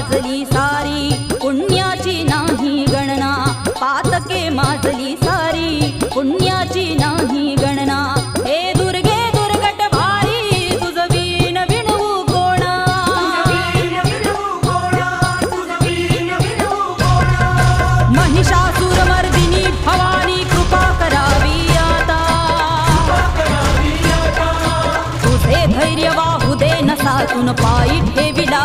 माजली सारी पुण्याची नाही गणना पातके माजली सारी पुण्याची नाही गणना हे दुर्गे दुर्गट भारी तुझ वीण विणवू कोणा महिषासुरमर्दिनी भवानी कृपा करावी आता तुझे धैर्य वाहू दे नसातून पायी ठेविला